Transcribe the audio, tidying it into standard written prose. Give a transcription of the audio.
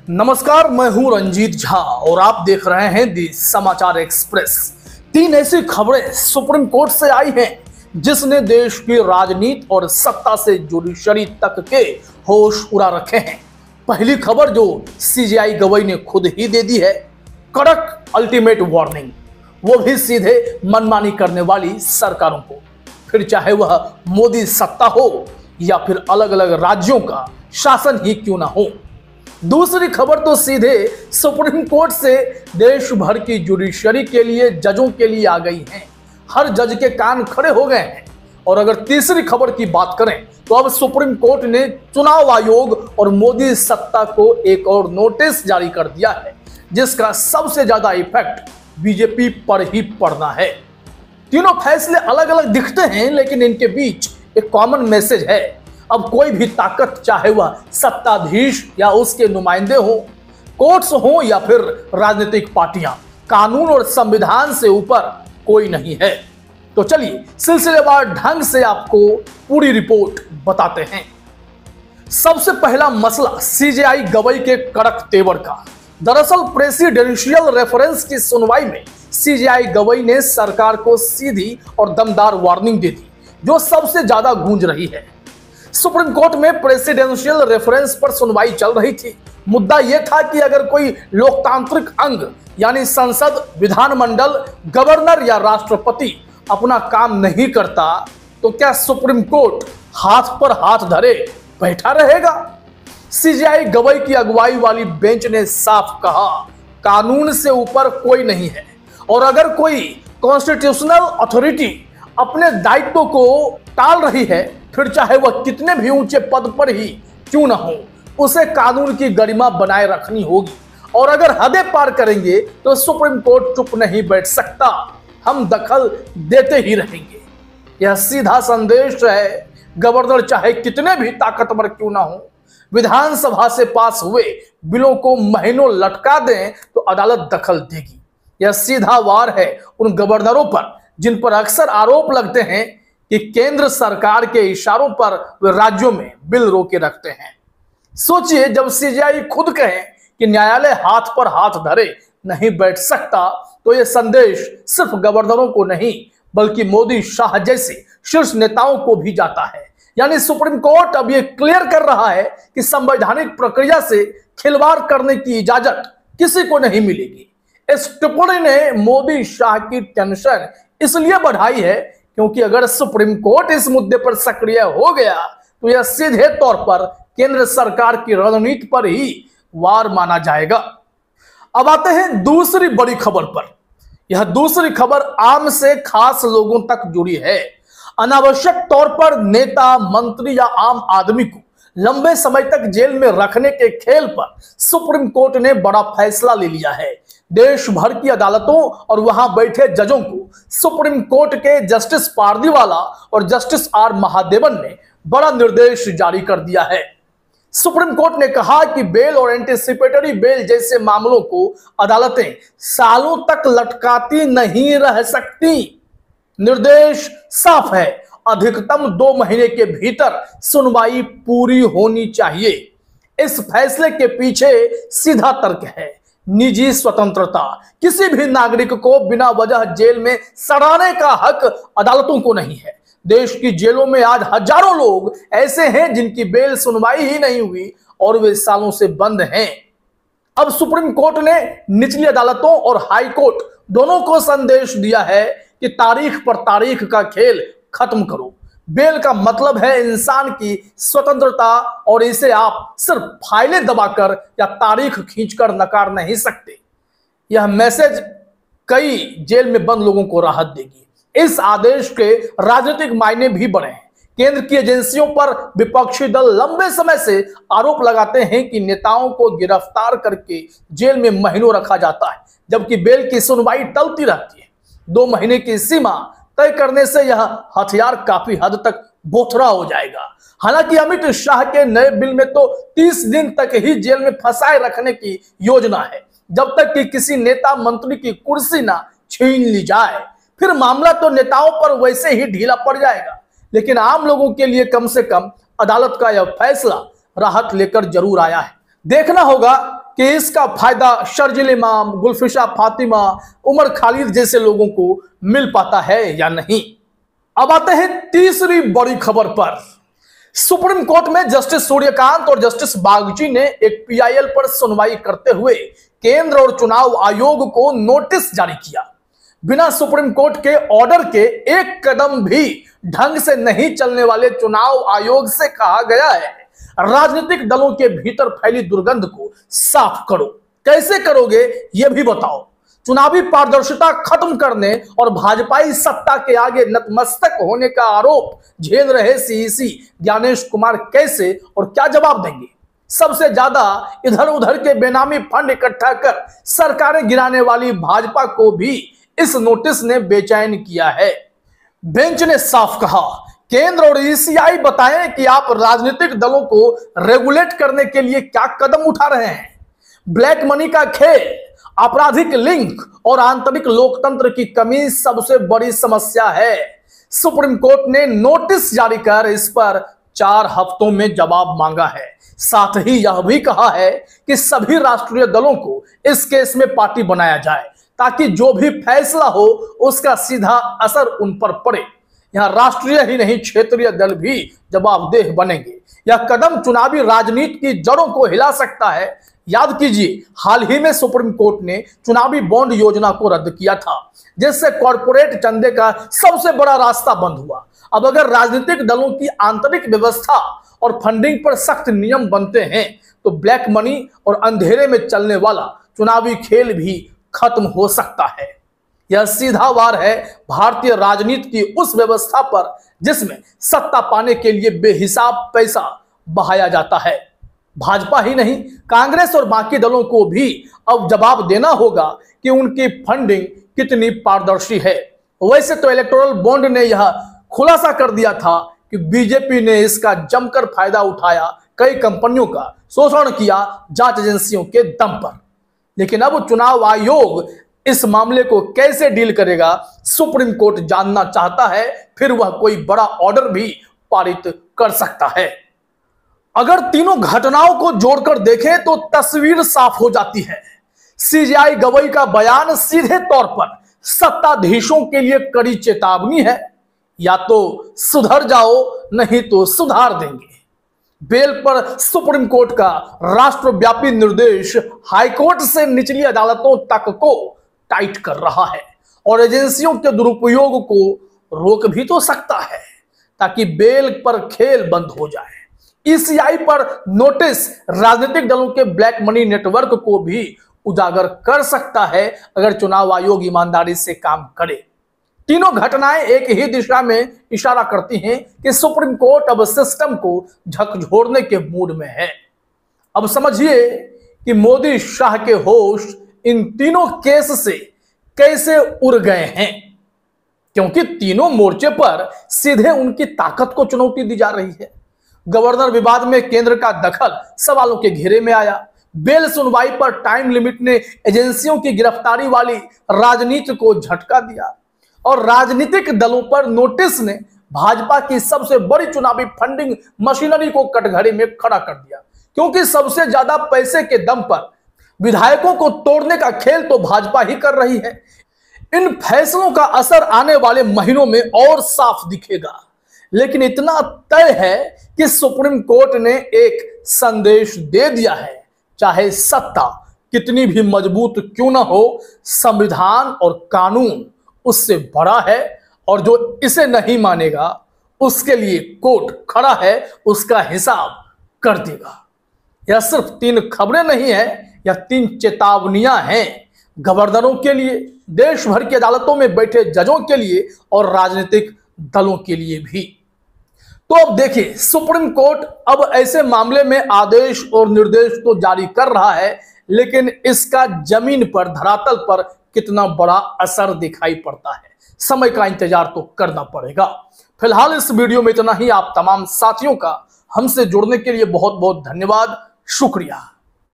नमस्कार, मैं हूं रंजीत झा और आप देख रहे हैं दी समाचार एक्सप्रेस। तीन ऐसी खबरें सुप्रीम कोर्ट से आई हैं जिसने देश की राजनीति और सत्ता से जुड़ी शरी तक के होश उड़ा रखे हैं। पहली खबर जो सीजेआई गवई ने खुद ही दे दी है, कड़क अल्टीमेट वार्निंग, वो भी सीधे मनमानी करने वाली सरकारों को, फिर चाहे वह मोदी सत्ता हो या फिर अलग अलग राज्यों का शासन ही क्यों ना हो। दूसरी खबर तो सीधे सुप्रीम कोर्ट से देश भर की जुडिशरी के लिए, जजों के लिए आ गई हैं। हर जज के कान खड़े हो गए हैं। और अगर तीसरी खबर की बात करें तो अब सुप्रीम कोर्ट ने चुनाव आयोग और मोदी सत्ता को एक और नोटिस जारी कर दिया है, जिसका सबसे ज्यादा इफेक्ट बीजेपी पर ही पड़ना है। तीनों फैसले अलग अलग दिखते हैं, लेकिन इनके बीच एक कॉमन मैसेज है। अब कोई भी ताकत, चाहे वह सत्ताधीश या उसके नुमाइंदे हो, कोर्ट्स हो या फिर राजनीतिक पार्टियां, कानून और संविधान से ऊपर कोई नहीं है। तो चलिए सिलसिलेवार ढंग से आपको पूरी रिपोर्ट बताते हैं। सबसे पहला मसला सीजेआई गवई के कड़क तेवर का। दरअसल प्रेसिडेंशियल रेफरेंस की सुनवाई में सीजेआई गवई ने सरकार को सीधी और दमदार वार्निंग दे दी, जो सबसे ज्यादा गूंज रही है। सुप्रीम कोर्ट में प्रेसिडेंशियल रेफरेंस पर सुनवाई चल रही थी। मुद्दा यह था कि अगर कोई लोकतांत्रिक अंग यानी संसद, विधानमंडल, गवर्नर या राष्ट्रपति अपना काम नहीं करता तो क्या सुप्रीम कोर्ट हाथ पर हाथ धरे बैठा रहेगा? सीजेआई गवई की अगुवाई वाली बेंच ने साफ कहा, कानून से ऊपर कोई नहीं है और अगर कोई कॉन्स्टिट्यूशनल अथॉरिटी अपने दायित्व को टाल रही है, फिर चाहे वह कितने भी ऊंचे पद पर ही क्यों न हो, उसे कानून की गरिमा बनाए रखनी होगी। और अगर हदें पार करेंगे तो सुप्रीम कोर्ट चुप नहीं बैठ सकता, हम दखल देते ही रहेंगे। यह सीधा संदेश है। गवर्नर चाहे कितने भी ताकतवर क्यों ना हो, विधानसभा से पास हुए बिलों को महीनों लटका दें तो अदालत दखल देगी। यह सीधा वार है उन गवर्नरों पर जिन पर अक्सर आरोप लगते हैं कि केंद्र सरकार के इशारों पर वे राज्यों में बिल रोके रखते हैं। सोचिए, जब सीजेआई खुद कहे कि न्यायालय हाथ पर हाथ धरे नहीं बैठ सकता, तो यह संदेश सिर्फ गवर्नरों को नहीं बल्कि मोदी, शाह जैसे शीर्ष नेताओं को भी जाता है। यानी सुप्रीम कोर्ट अब यह क्लियर कर रहा है कि संवैधानिक प्रक्रिया से खिलवाड़ करने की इजाजत किसी को नहीं मिलेगी। इस टिप्पणी ने मोदी, शाह की टेंशन इसलिए बढ़ाई है क्योंकि अगर सुप्रीम कोर्ट इस मुद्दे पर सक्रिय हो गया तो यह सीधे तौर पर केंद्र सरकार की रणनीति पर ही वार माना जाएगा। अब आते हैं दूसरी बड़ी खबर पर। यह दूसरी खबर आम से खास लोगों तक जुड़ी है। अनावश्यक तौर पर नेता, मंत्री या आम आदमी को लंबे समय तक जेल में रखने के खेल पर सुप्रीम कोर्ट ने बड़ा फैसला ले लिया है। देश भर की अदालतों और वहां बैठे जजों को सुप्रीम कोर्ट के जस्टिस पारदीवाला और जस्टिस आर महादेवन ने बड़ा निर्देश जारी कर दिया है। सुप्रीम कोर्ट ने कहा कि बेल और एंटीसिपेटरी बेल जैसे मामलों को अदालतें सालों तक लटकाती नहीं रह सकती। निर्देश साफ है, अधिकतम 2 महीने के भीतर सुनवाई पूरी होनी चाहिए। इस फैसले के पीछे सीधा तर्क है, निजी स्वतंत्रता। किसी भी नागरिक को बिना वजह जेल में सड़ाने का हक अदालतों को नहीं है। देश की जेलों में आज हजारों लोग ऐसे हैं जिनकी बेल सुनवाई ही नहीं हुई और वे सालों से बंद हैं। अब सुप्रीम कोर्ट ने निचली अदालतों और हाई कोर्ट दोनों को संदेश दिया है कि तारीख पर तारीख का खेल खत्म करो। बेल का मतलब है इंसान की स्वतंत्रता और इसे आप सिर्फ फाइलें दबाकर या तारीख खींचकर नकार नहीं सकते। यह मैसेज कई जेल में बंद लोगों को राहत देगी। इस आदेश के राजनीतिक मायने भी बड़े हैं। केंद्र की एजेंसियों पर विपक्षी दल लंबे समय से आरोप लगाते हैं कि नेताओं को गिरफ्तार करके जेल में महीनों रखा जाता है, जबकि बेल की सुनवाई टलती रहती है। 2 महीने की सीमा तय करने से यह हथियार काफी हद तक बोथरा हो जाएगा। हालांकि अमित शाह के नए बिल में तो 30 दिन तक ही जेल में फंसाए रखने की योजना है, जब तक कि किसी नेता मंत्री की कुर्सी ना छीन ली जाए। फिर मामला तो नेताओं पर वैसे ही ढीला पड़ जाएगा, लेकिन आम लोगों के लिए कम से कम अदालत का यह फैसला राहत लेकर जरूर आया है। देखना होगा कि इसका फायदा शर्जिल इमाम, गुलफिशा फातिमा, उमर खालिद जैसे लोगों को मिल पाता है या नहीं। अब आते हैं तीसरी बड़ी खबर पर। सुप्रीम कोर्ट में जस्टिस सूर्यकांत और जस्टिस बागची ने एक पीआईएल पर सुनवाई करते हुए केंद्र और चुनाव आयोग को नोटिस जारी किया। बिना सुप्रीम कोर्ट के ऑर्डर के एक कदम भी ढंग से नहीं चलने वाले चुनाव आयोग से कहा गया है, राजनीतिक दलों के भीतर फैली दुर्गंध को साफ करो। कैसे करोगे यह भी बताओ। चुनावी पारदर्शिता खत्म करने और भाजपाई सत्ता के आगे नतमस्तक होने का आरोप झेल रहे सीईसी ज्ञानेश कुमार कैसे और क्या जवाब देंगे। सबसे ज्यादा इधर उधर के बेनामी फंड इकट्ठा कर सरकारें गिराने वाली भाजपा को भी इस नोटिस ने बेचैन किया है। बेंच ने साफ कहा, केंद्र और ईसीआई बताएं कि आप राजनीतिक दलों को रेगुलेट करने के लिए क्या कदम उठा रहे हैं। ब्लैक मनी का खेल, आपराधिक लिंक और आंतरिक लोकतंत्र की कमी सबसे बड़ी समस्या है। सुप्रीम कोर्ट ने नोटिस जारी कर इस पर 4 हफ्तों में जवाब मांगा है। साथ ही यह भी कहा है कि सभी राष्ट्रीय दलों को इस केस में पार्टी बनाया जाए ताकि जो भी फैसला हो उसका सीधा असर उन पर पड़े। यहां राष्ट्रीय ही नहीं क्षेत्रीय दल भी जवाबदेह बनेंगे। यह कदम चुनावी राजनीति की जड़ों को हिला सकता है। याद कीजिए, हाल ही में सुप्रीम कोर्ट ने चुनावी बॉन्ड योजना को रद्द किया था, जिससे कॉरपोरेट चंदे का सबसे बड़ा रास्ता बंद हुआ। अब अगर राजनीतिक दलों की आंतरिक व्यवस्था और फंडिंग पर सख्त नियम बनते हैं तो ब्लैक मनी और अंधेरे में चलने वाला चुनावी खेल भी खत्म हो सकता है। यह सीधा वार है भारतीय राजनीति की उस व्यवस्था पर जिसमें सत्ता पाने के लिए बेहिसाब पैसा बहाया जाता है। भाजपा ही नहीं, कांग्रेस और बाकी दलों को भी अब जवाब देना होगा कि उनकी फंडिंग कितनी पारदर्शी है। वैसे तो इलेक्टोरल बॉन्ड ने यह खुलासा कर दिया था कि बीजेपी ने इसका जमकर फायदा उठाया, कई कंपनियों का शोषण किया जांच एजेंसियों के दम पर। लेकिन अब चुनाव आयोग इस मामले को कैसे डील करेगा, सुप्रीम कोर्ट जानना चाहता है। फिर वह कोई बड़ा ऑर्डर भी पारित कर सकता है। अगर तीनों घटनाओं को जोड़कर देखें तो तस्वीर साफ हो जाती है। सीजेआई गवई का बयान सीधे तौर पर सत्ताधीशों के लिए कड़ी चेतावनी है, या तो सुधर जाओ नहीं तो सुधार देंगे। बेल पर सुप्रीम कोर्ट का राष्ट्रव्यापी निर्देश हाईकोर्ट से निचली अदालतों तक को टाइट कर रहा है और एजेंसियों के दुरुपयोग को रोक भी तो सकता है ताकि बेल पर खेल बंद हो जाए। ईसीआई पर नोटिस राजनीतिक दलों के ब्लैक मनी नेटवर्क को भी उजागर कर सकता है अगर चुनाव आयोग ईमानदारी से काम करे। तीनों घटनाएं एक ही दिशा में इशारा करती हैं कि सुप्रीम कोर्ट अब सिस्टम को झकझोरने के मूड में है। अब समझिए कि मोदी शाह के होश इन तीनों केस से कैसे उड़ गए हैं, क्योंकि तीनों मोर्चे पर सीधे उनकी ताकत को चुनौती दी जा रही है। गवर्नर विवाद में केंद्र का दखल सवालों के घेरे में आया। बेल सुनवाई पर टाइम लिमिट ने एजेंसियों की गिरफ्तारी वाली राजनीति को झटका दिया और राजनीतिक दलों पर नोटिस ने भाजपा की सबसे बड़ी चुनावी फंडिंग मशीनरी को कटघरे में खड़ा कर दिया, क्योंकि सबसे ज्यादा पैसे के दम पर विधायकों को तोड़ने का खेल तो भाजपा ही कर रही है। इन फैसलों का असर आने वाले महीनों में और साफ दिखेगा, लेकिन इतना तय है कि सुप्रीम कोर्ट ने एक संदेश दे दिया है, चाहे सत्ता कितनी भी मजबूत क्यों ना हो, संविधान और कानून उससे बड़ा है और जो इसे नहीं मानेगा उसके लिए कोर्ट खड़ा है, उसका हिसाब कर देगा। यह सिर्फ 3 खबरें नहीं है, यह 3 चेतावनियां हैं गवर्नरों के लिए, देश भर की अदालतों में बैठे जजों के लिए और राजनीतिक दलों के लिए भी। तो अब देखिए, सुप्रीम कोर्ट अब ऐसे मामले में आदेश और निर्देश तो जारी कर रहा है, लेकिन इसका जमीन पर, धरातल पर कितना बड़ा असर दिखाई पड़ता है, समय का इंतजार तो करना पड़ेगा। फिलहाल इस वीडियो में इतना ही। आप तमाम साथियों का हमसे जुड़ने के लिए बहुत बहुत धन्यवाद, शुक्रिया।